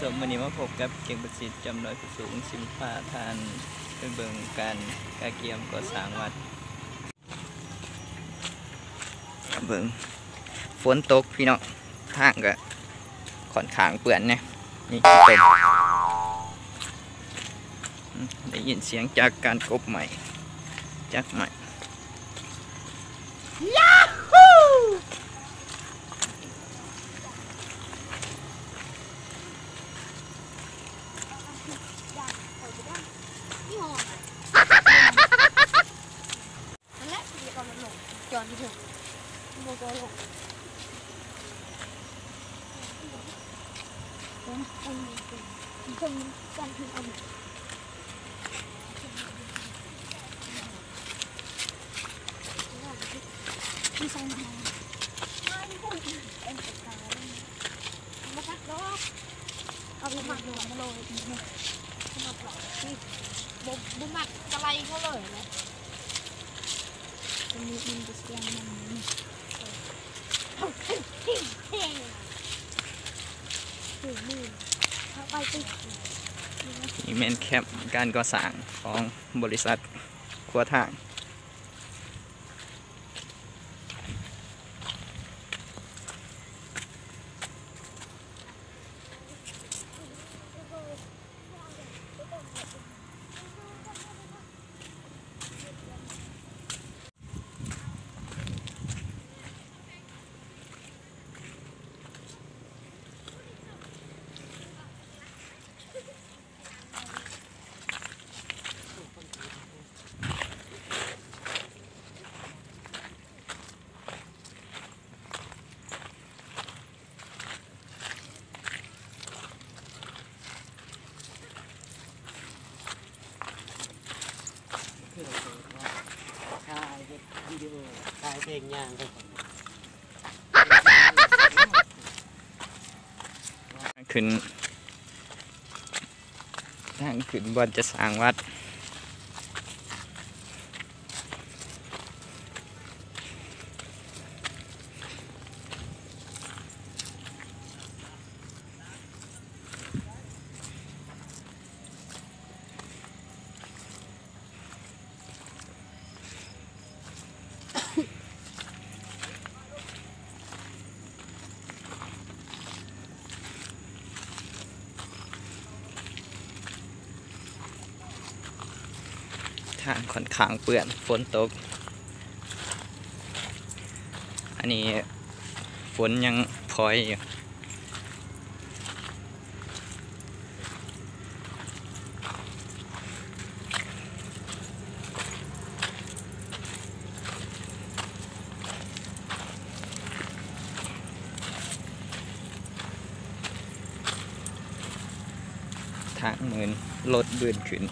สมวันนี้มาพบกับเก่งประสิทธิ์จำลอยผู้สูงสิมพาทานเป็นเบิ่งการกาเกียมก่อสร้างวัดเบิ่งฝนตกพี่น้องทางก็ค่อนข้างเปื่อนเนี่ยนี่เป็นได้ยินเสียงจากการกบใหม่จากใหม่จอนที่ถึงโมโกลงผมกันถึงอันที่ใส่มาไม่พูดเอ็นตามาตัดดอกเอาไปหมักหัวมาโรยมาปลอกนี่บุหมักกระไรเขาเลยนะตรงนี้มันจะเสียงมันนี่แมนแคปการก่อสร้างของบริษัทครัวทางวิดีโอถ่ายเพลงย่างไปขึ้นทางขึ้นบนจะสร้างวัดทางค่อนข้างเปื่อนฝนตกอันนี้ฝนยังพอยอยู่ทางเหมือนรถเบือนขึ้น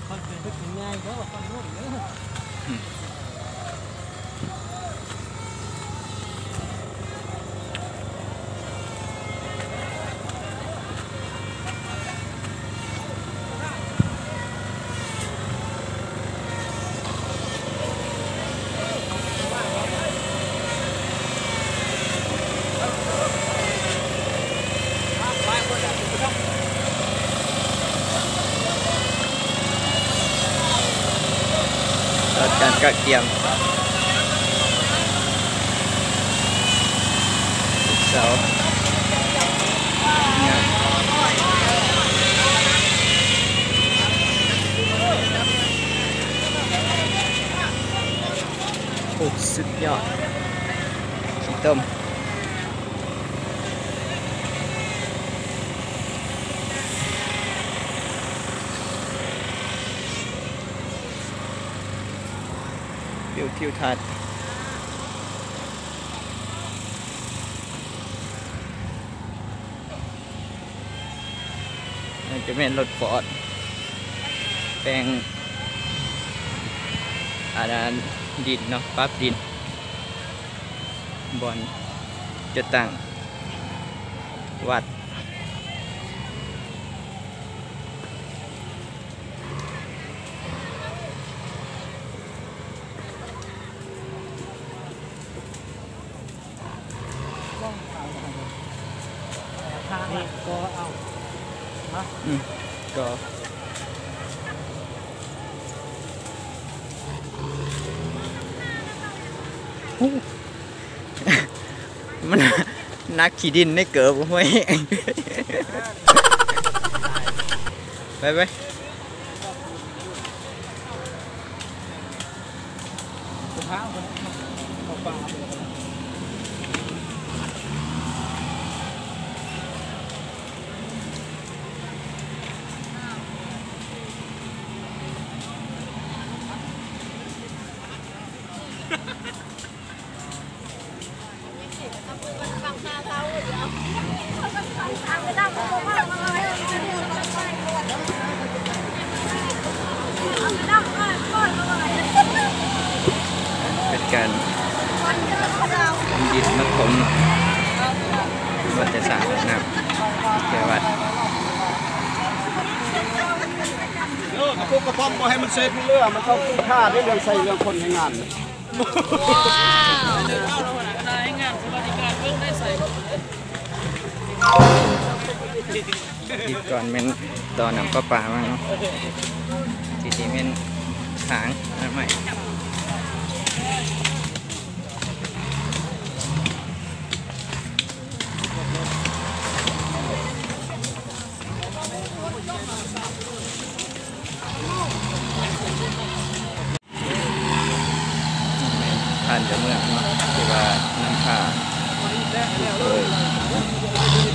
คนเป็นไปถึงง่ายเพราะว่าคนโง่เยอะรถการกะเกียมเสาเนี่ยโอ้สุดยอดขี้ต้มวิวทิวทัศน์น่าจะเป็นรถฟอร์ด แปลงอาณาดินเนาะปรับดินบอนจะตั้งวัดนี่ก็เอา ก็ มันนักขี่ดินได้เกิดผมไม่ไปข้าวเอาปลา เป็นการดินมาถมวัดจะสร้างนะครับแก่วัด พวกกระป๋อมบ่ให้มันเสร็จเรื่องมันต้องคุ้มค่าด้วยเรื่องใส่เรื่องคนให้งาน ดินก่อนเป็นตอนน้ำประปามาเนาะทีนี้เป็นหางอันใหม่ผ่านจากเมืองเนาะที่ว่าน้ำผ่าเลย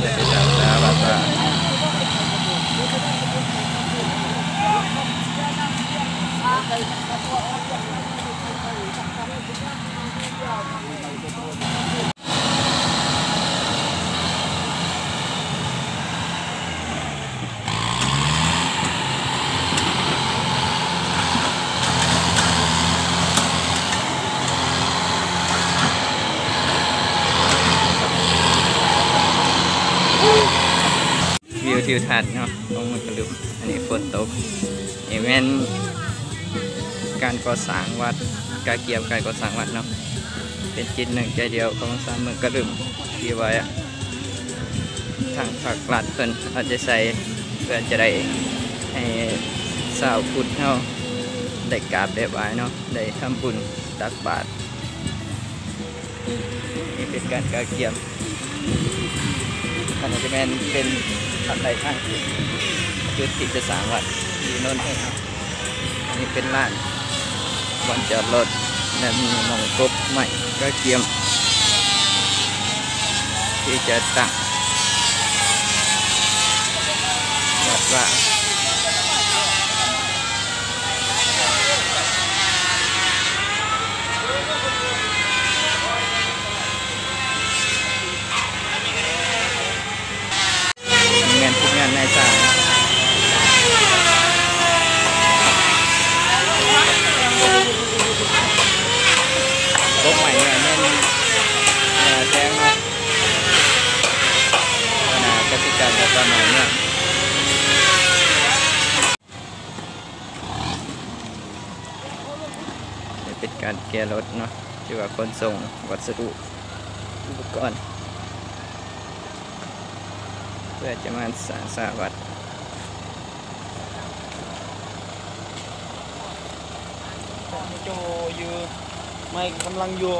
ได้ไปจากสาวัดป่าวิวทิวทัศน์เนาะลงมือกระลุกอันนี้ฝนตกนี่แม่นการก่อสร้างวัดการเกี่ยวการก่อสร้างวัดเนาะเป็นจิตหนึ่งใจเดียวของสามเมืองกระลุมที่ไว้ทางภาครัฐเพิ่นอาจจะใส่เพื่อจะได้ให้ชาวพุทธเนาะได้กราบได้ไหว้เนาะได้ทำบุญตักบาตรนี่เป็นการกาเกี่ยวขณะที่แม่นเป็นทางใดทางหนึ่งจุดที่จะสร้างวัดที่โน่นเองอันนี้เป็นลานบอนจอดรถและมีหมองกบใหม่ก็เกียมที่จะตั้งวัดว่ามีงานทุกงานในสายกบใหม่เนี่ยแม่นแจ้งเนาะกติกาจะประมาณนี้เป็นการแก้รถเนาะที่ว่าขนส่งวัสดุอุปกรณ์เพื่อจะมาสร้างสาวัด โจอยู่ไม่กำลังอยู่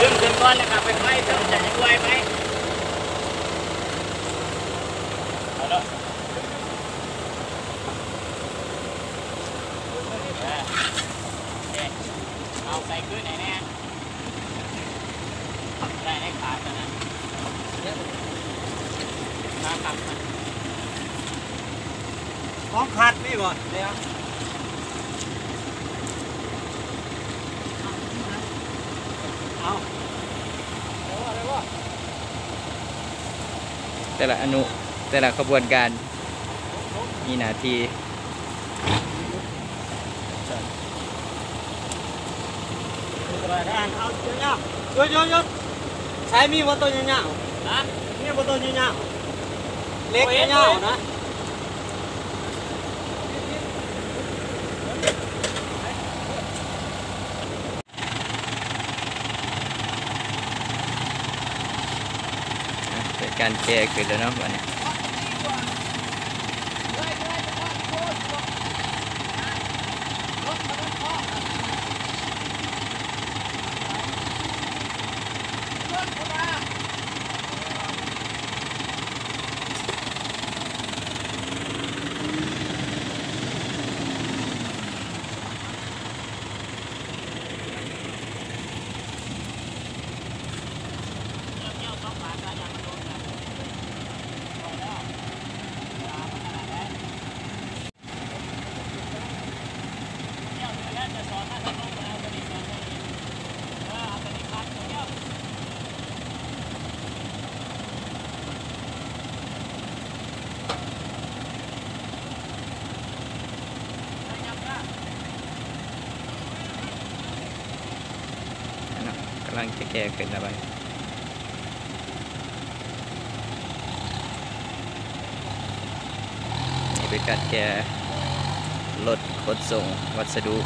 ดึงขึ้นก่อนแล้วก็ไปไฟเติมจะช่วยไหมเอาละ ขึ้นไหนแน่ได้ให้ขาดนะน้ำขับของขาดนี่บ่เดี๋ยวเอาอะไรวะ แต่ละอนุแต่ละขบวนการมีหน้าที่ เอาเยอะๆเยอะใช้มีว่าตัวเยอะๆนะมีว่าตัวเยอะๆเล็กเยอะๆนะ เป็นการแก้ขึ้นแล้วเนาะวันนี้กำลังจะแก้ขึ้นแล้วบัดนี้นี่เป็นการแก้รถขนส่งวัสดุ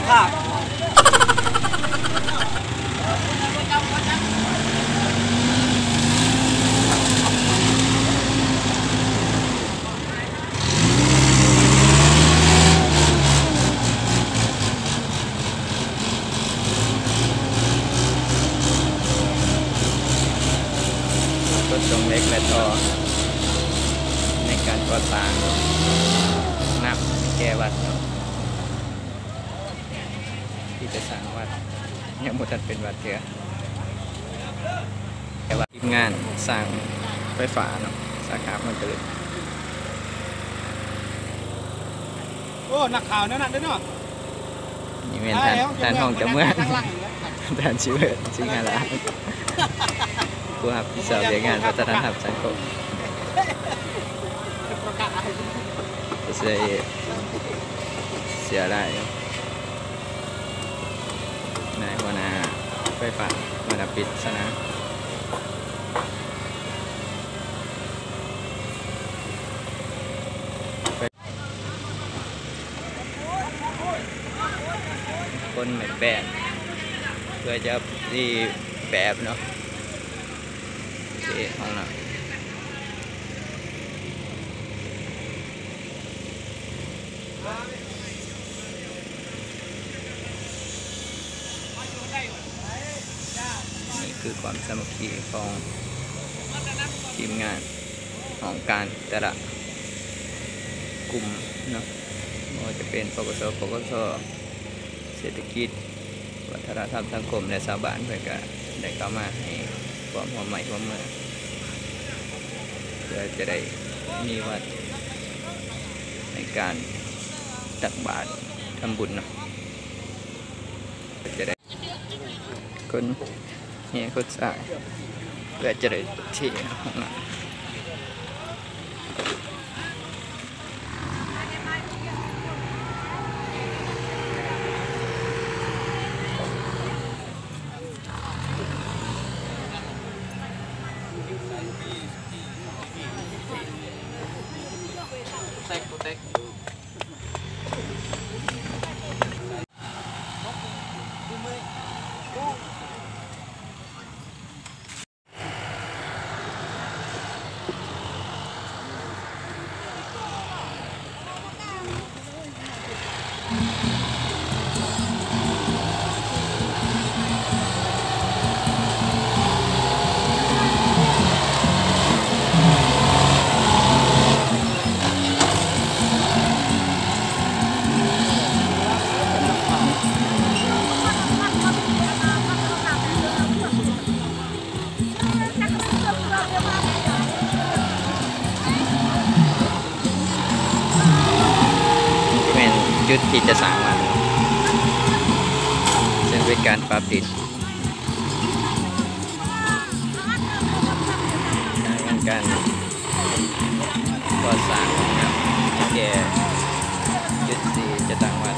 ค่ะ ขนส่งเล็กและท่อในการก่อสร้างนับแก้วัดเนาะที่จะสร้างวัดยังบ่ทันเป็นวัดเถื่อแต่ว่าทีมงานสร้างไฟฟ้าเนาะสาขามันเกิด โอ้นักข่าวนั่นน่ะเด้อเนาะ นี่เป็นทานห้องจะเมื่อทานชิวชิงานละผู้รับผิดชอบในงานวัฒนธรรมสังคมเสียอะไรนายหัวหน้าไฟฟ้าหัวหน้าปิดซะนะคนเหมือนแบบเพื่อจะดีแบบเนาะที่ห้องน้ำนี่คือความสามัคคีของทีมงานของการแต่ละกลุ่มเนาะไม่ว่าจะเป็นปกส.ปกส.เศรษฐกิจวัฒนธรรมสังคมและชาวบ้านเพื่อก็ได้เข้ามาให้ความร่วมมือเพื่อจะได้มีวัดในการตักบาตรทำบุญเนาะจะได้คน นี่ขุดสายเพื่อจะได้ที่ห้องน้ำเป็นจุดที่จะสร้างมันซึ่งเป็นการปรับดินเป็นการก่อสร้างนะครับแก่จุดที่จะตั้งวัด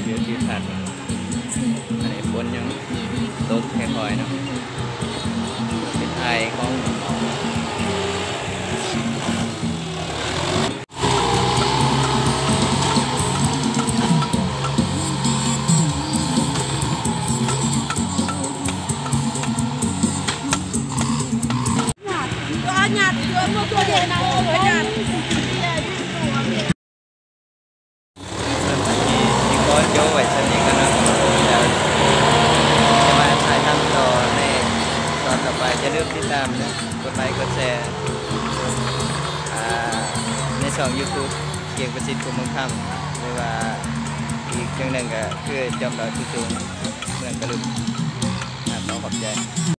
วิวทิวทัศน์อันนี้ฝนยังตกค่อยๆเนาะเป็นไอของก็โยไว้ชั้นนี้กันนะแล้วจะมาถ่ายทำต่อในตอนต่อไปจะเลือกติดตามนะกดไลค์กดแชร์ในช่อง YouTube เกียงประสิทธิ์ภูมิเมืองคำหรือว่าอีกเครื่องหนึ่งก็คือจอมดอยที่สูงเมืองกระลุมขอขอบใจ